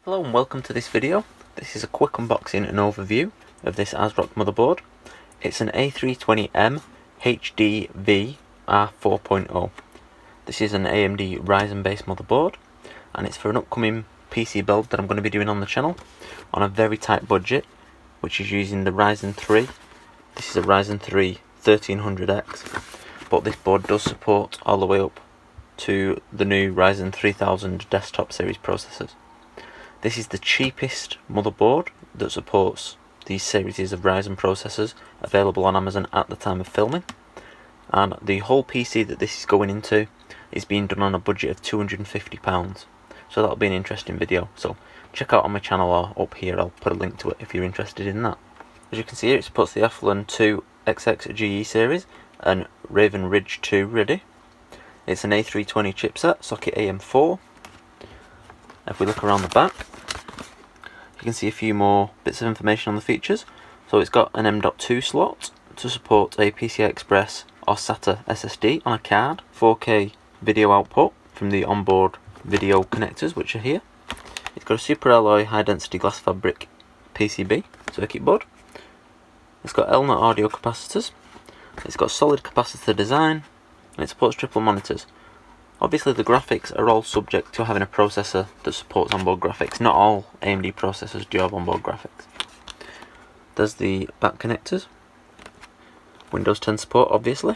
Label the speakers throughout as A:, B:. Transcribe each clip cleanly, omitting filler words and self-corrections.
A: Hello and welcome to this video. This is a quick unboxing and overview of this AsRock motherboard. It's an A320M-HDV R4.0. This is an AMD Ryzen based motherboard and it's for an upcoming PC build that I'm going to be doing on the channel on a very tight budget, which is using the Ryzen 3. This is a Ryzen 3 1300X, but this board does support all the way up to the new Ryzen 3000 desktop series processors. This is the cheapest motherboard that supports these series of Ryzen processors available on Amazon at the time of filming, and the whole PC that this is going into is being done on a budget of £250, so that'll be an interesting video. So check out on my channel or up here, I'll put a link to it if you're interested in that. As you can see here, it supports the Athlon 2 XX GE series and Raven Ridge 2 ready. It's an A320 chipset, socket AM4. If we look around the back, you can see a few more bits of information on the features. So it's got an M.2 slot to support a PCI Express or SATA SSD on a card, 4K video output from the onboard video connectors which are here. It's got a super alloy high density glass fabric PCB circuit board. It's got Elner audio capacitors. It's got solid capacitor design and it supports triple monitors. Obviously the graphics are all subject to having a processor that supports onboard graphics. Not all AMD processors do have onboard graphics. There's the back connectors. Windows 10 support obviously.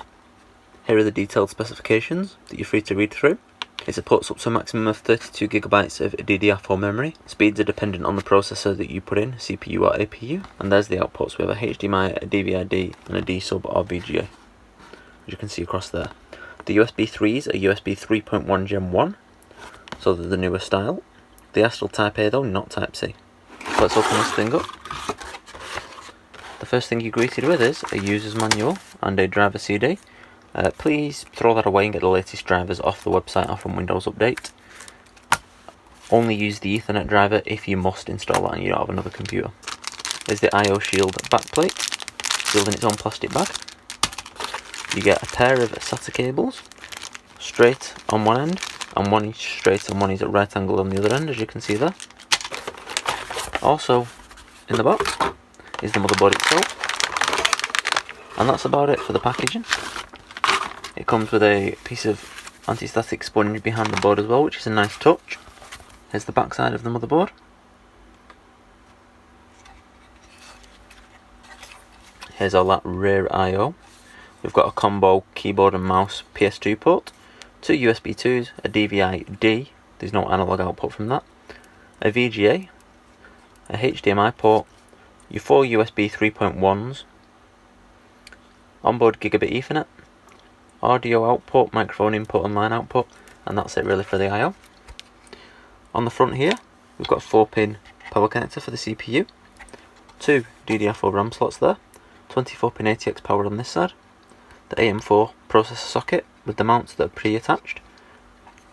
A: Here are the detailed specifications that you're free to read through. It supports up to a maximum of 32GB of DDR4 memory. Speeds are dependent on the processor that you put in, CPU or APU. And there's the outputs. We have a HDMI, a DVI-D and a D-sub or VGA, as you can see across there. The USB 3s are USB 3.1 Gen 1, so they're the newer style. They are still Type A though, not Type C. Let's open this thing up. The first thing you're greeted with is a user's manual and a driver CD. Please throw that away and get the latest drivers off the website or from Windows Update. Only use the Ethernet driver if you must install that and you don't have another computer. There's the I/O Shield backplate, sealed in its own plastic bag. You get a pair of SATA cables, straight on one end, and one is straight and one is at right angle on the other end, as you can see there. Also, in the box is the motherboard itself, and that's about it for the packaging. It comes with a piece of anti-static sponge behind the board as well, which is a nice touch. Here's the back side of the motherboard. Here's all that rear I/O. We've got a combo keyboard and mouse PS2 port, two USB 2s, a DVI-D, there's no analog output from that, a VGA, a HDMI port, your four USB 3.1s, onboard gigabit Ethernet, audio output, microphone input and line output, and that's it really for the I/O. On the front here, we've got a 4-pin power connector for the CPU, two DDR4 RAM slots there, 24-pin ATX power on this side, the AM4 processor socket with the mounts that are pre-attached.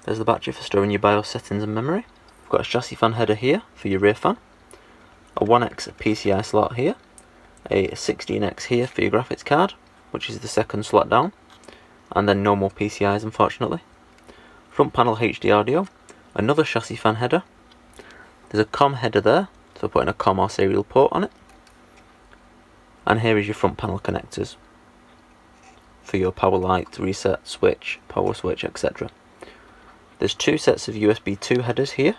A: There's the battery for storing your BIOS settings and memory. We've got a chassis fan header here for your rear fan, a 1X PCI slot here, a 16X here for your graphics card, which is the second slot down, and then no more PCIs unfortunately. Front panel HD audio, another chassis fan header, there's a COM header there, so putting a COM or serial port on it, and here is your front panel connectors for your power light, reset switch, power switch, etc. There's two sets of USB 2 headers here,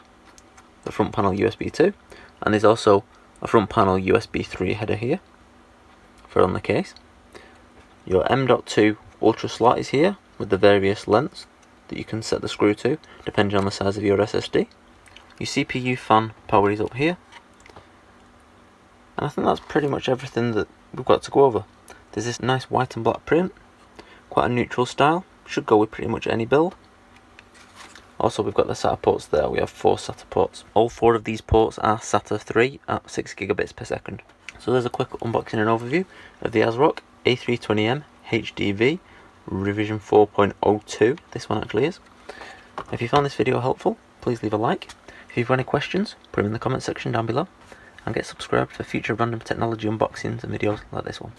A: the front panel USB 2, and there's also a front panel USB 3 header here for on the case. Your M.2 Ultra slot is here with the various lengths that you can set the screw to depending on the size of your SSD. Your CPU fan power is up here, and I think that's pretty much everything that we've got to go over. There's this nice white and black print, quite a neutral style, should go with pretty much any build. Also we've got the SATA ports there, we have 4 SATA ports. All 4 of these ports are SATA 3 at 6GB per second. So there's a quick unboxing and overview of the AsRock A320M-HDV revision 4.02, this one actually is. If you found this video helpful, please leave a like. If you've got any questions, put them in the comment section down below, and get subscribed for future random technology unboxings and videos like this one.